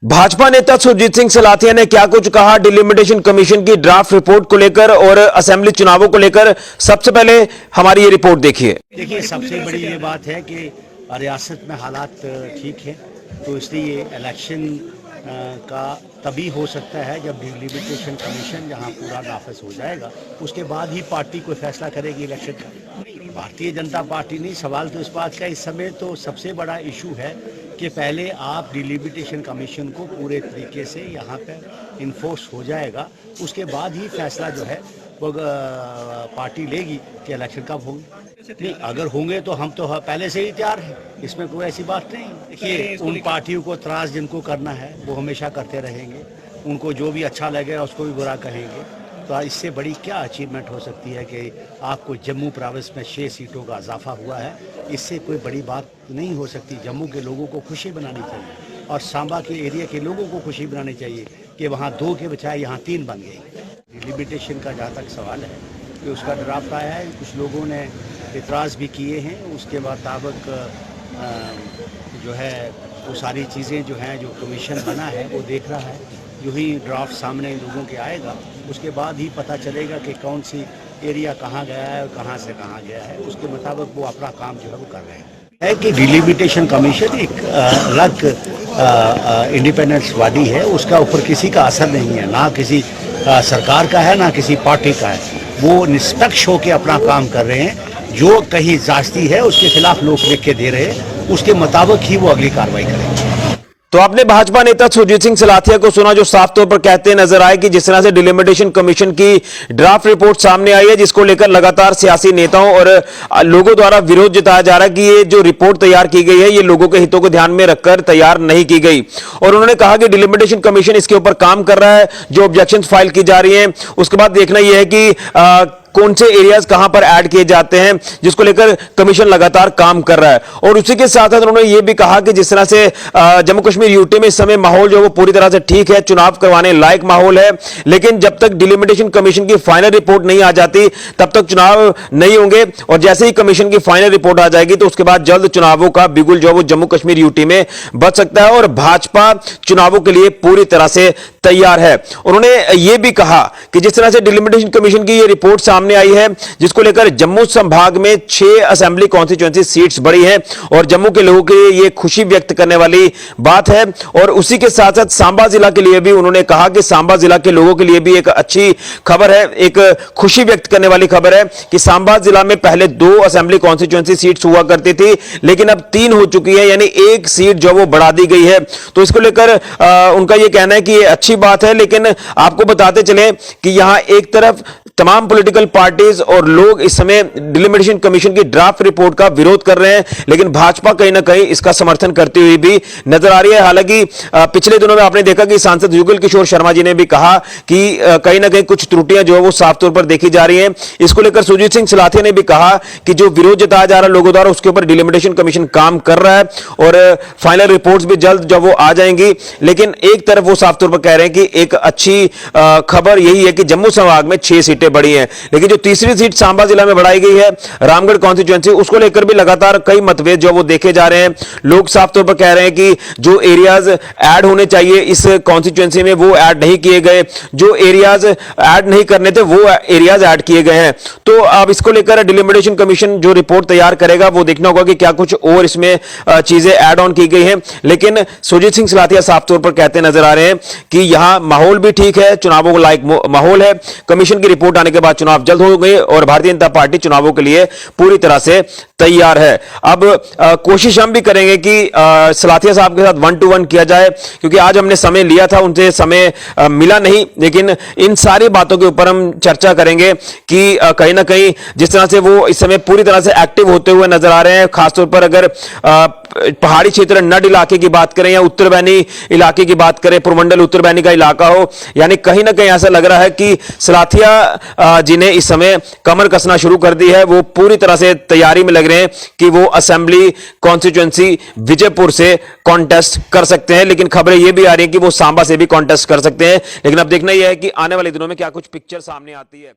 भाजपा नेता सुरजीत सिंह सलाथिया ने क्या कुछ कहा डिलिमिटेशन कमीशन की ड्राफ्ट रिपोर्ट को लेकर और असेंबली चुनावों को लेकर। सबसे पहले हमारी ये रिपोर्ट देखिए। देखिए, सबसे बड़ी ये बात है कि रियासत में हालात ठीक है, तो इसलिए इलेक्शन का तभी हो सकता है जब डिलिमिटेशन कमीशन जहां पूरा नाफिज हो जाएगा, उसके बाद ही पार्टी कोई फैसला करेगी इलेक्शन का। भारतीय जनता पार्टी नहीं, सवाल तो इस बात का इस समय तो सबसे बड़ा इशू है कि पहले आप डिलिमिटेशन कमीशन को पूरे तरीके से यहाँ पर इन्फोर्स हो जाएगा, उसके बाद ही फैसला जो है वो पार्टी लेगी कि इलेक्शन कब होंगे। नहीं, अगर होंगे तो हम तो पहले से ही तैयार हैं, इसमें कोई ऐसी बात नहीं। देखिए, उन पार्टियों को त्रास जिनको करना है वो हमेशा करते रहेंगे, उनको जो भी अच्छा लगेगा उसको भी बुरा कहेंगे। तो इससे बड़ी क्या अचीवमेंट हो सकती है कि आपको जम्मू प्रोविंस में 6 सीटों का इजाफा हुआ है, इससे कोई बड़ी बात नहीं हो सकती। जम्मू के लोगों को खुशी बनानी चाहिए और सांबा के एरिया के लोगों को खुशी बनानी चाहिए कि वहाँ 2 के बजाय यहाँ 3 बन गए। डिलिमिटेशन का जहाँ तक सवाल है कि उसका ड्राफ्ट आया है, कुछ लोगों ने इतराज़ भी किए हैं, उसके मुताबिक जो है वो सारी चीज़ें जो हैं, जो कमीशन बना है वो देख रहा है। जो ही ड्राफ्ट सामने लोगों के आएगा उसके बाद ही पता चलेगा कि कौन सी एरिया कहाँ गया है और कहाँ से कहाँ गया है, उसके मुताबिक वो अपना काम जो है वो कर रहे हैं। कि डिलिमिटेशन कमीशन एक अलग इंडिपेंडेंस बॉडी है, उसका ऊपर किसी का असर नहीं है, ना किसी सरकार का है ना किसी पार्टी का है। वो निष्पक्ष होकर अपना काम कर रहे हैं, जो कहीं जास्ती है उसके खिलाफ लोग लिख के दे रहे हैं, उसके मुताबिक ही वो अगली कार्रवाई करेंगे। तो आपने भाजपा नेता सुरजीत सिंह सलाथिया को सुना, जो साफ तौर पर कहते नजर आए कि जिस तरह से डिलिमिटेशन कमीशन की ड्राफ्ट रिपोर्ट सामने आई है, जिसको लेकर लगातार सियासी नेताओं और लोगों द्वारा विरोध जताया जा रहा है कि ये जो रिपोर्ट तैयार की गई है ये लोगों के हितों को ध्यान में रखकर तैयार नहीं की गई। और उन्होंने कहा कि डिलिमिटेशन कमीशन इसके ऊपर काम कर रहा है, जो ऑब्जेक्शंस फाइल की जा रही हैं उसके बाद देखना यह है कि कौन से एरियाज कहां पर ऐड किए जाते हैं, जिसको लेकर कमीशन लगातार काम कर रहा है। और उसी के साथ साथ उन्होंने यह भी कहा कि जिस तरह से जम्मू कश्मीर यूटी में इस समय माहौल जो है वो पूरी तरह से ठीक है, चुनाव करवाने लायक माहौल है, लेकिन जब तक डिलिमिटेशन कमीशन की फाइनल रिपोर्ट नहीं आ जाती तब तक चुनाव नहीं होंगे। और जैसे ही कमीशन की फाइनल रिपोर्ट आ जाएगी तो उसके बाद जल्द चुनावों का बिगुल जो है वो जम्मू कश्मीर यूटी में बच सकता है और भाजपा चुनावों के लिए पूरी तरह से तैयार है। उन्होंने यह भी कहा कि जिस तरह से डिलिमिटेशन कमीशन की यह रिपोर्ट सामने आई है, जिसको लेकर जम्मू संभाग में 6 असेंबली कॉन्स्टिट्यूएंसी सीट्स बढ़ी हैं और जम्मू के लोगों के लिए यह खुशी व्यक्त करने वाली बात है। और उसी के साथ साथ सांबा जिला के लिए भी उन्होंने कहा कि सांबा जिला के लोगों के लिए भी एक अच्छी खबर है, एक खुशी व्यक्त करने वाली खबर है कि सांबा जिला में पहले 2 असेंबली कॉन्स्टिट्यूएंसी सीट्स हुआ करती थी, लेकिन अब 3 हो चुकी है, यानी 1 सीट जो वो बढ़ा दी गई है। तो इसको लेकर उनका यह कहना है कि यह अच्छी बात है, लेकिन आपको बताते चले कि यहां एक तरफ तमाम पॉलिटिकल पार्टीज और लोग इस समय डिलिमिटेशन कमीशन की ड्राफ्ट रिपोर्ट का विरोध कर रहे हैं, लेकिन भाजपा कहीं ना कहीं इसका समर्थन करती हुई भी नजर आ रही है। हालांकि पिछले दिनों में आपने देखा कि सांसद युगल किशोर शर्मा जी ने भी कहा कि कहीं ना कहीं कुछ त्रुटियां जो है वो साफ तौर पर देखी जा रही हैं। इसको लेकर सुरजीत सिंह सलाथिया ने भी कहा कि जो विरोध जताया जा रहा है लोगों द्वारा, उसके ऊपर डिलिमिटेशन कमीशन काम कर रहा है और फाइनल रिपोर्ट्स भी जल्द जब वो आ जाएंगी। लेकिन एक तरफ वो साफ तौर पर कह रहे हैं कि एक अच्छी खबर यही है कि जम्मू संभाग में 6 सीटें बढ़ी हैं, लेकिन जो तीसरी सीट सांबा जिला में बढ़ाई गई है रामगढ़ कॉन्स्टिट्यूएंसी, उसको लेकर भी लगातार कई मतभेद जो वो देखे जा रहे हैं। लोग साफ तौर पर कह रहे हैं कि जो एरियाज ऐड होने चाहिए इस कॉन्स्टिट्यूएंसी में वो ऐड नहीं किए गए, जो एरियाज ऐड नहीं करने थे वो एरियाज ऐड किए गए हैं। तो अब इसको लेकर डिलिमिटेशन कमीशन जो रिपोर्ट तैयार करेगा वो देखना होगा कि क्या कुछ और इसमें चीजें ऐड ऑन की गई हैं। लेकिन सुरजीत सिंह सलाथिया साफ तौर पर कहते नजर आ रहे हैं कि यहां माहौल भी ठीक है, चुनावों को लायक माहौल है, कमीशन की रिपोर्ट आने के बाद चुनाव जल्द हो गए और भारतीय जनता पार्टी चुनावों के लिए पूरी तरह से तैयार है। अब कोशिश हम भी करेंगे कि सलाथिया साहब के साथ 1-to-1 किया जाए, क्योंकि आज हमने समय लिया था, उनसे समय मिला नहीं, लेकिन इन सारी बातों के ऊपर हम चर्चा करेंगे कि कहीं ना कहीं जिस तरह से वो इस समय पूरी तरह से एक्टिव होते हुए नजर आ रहे हैं, खासतौर पर अगर पहाड़ी क्षेत्र नड इलाके की बात करें या उत्तर बैनी इलाके की बात करें, पुरमंडल उत्तर बैनी का इलाका हो, यानी कहीं ना कहीं ऐसा लग रहा है कि सलाथिया जी ने इस समय कमर कसना शुरू कर दी है। वो पूरी तरह से तैयारी में लग रहे हैं कि वो असेंबली कॉन्स्टिट्यूएंसी विजयपुर से कॉन्टेस्ट कर सकते हैं, लेकिन खबरें यह भी आ रही हैं कि वो सांबा से भी कॉन्टेस्ट कर सकते हैं। लेकिन अब देखना यह है कि आने वाले दिनों में क्या कुछ पिक्चर सामने आती है।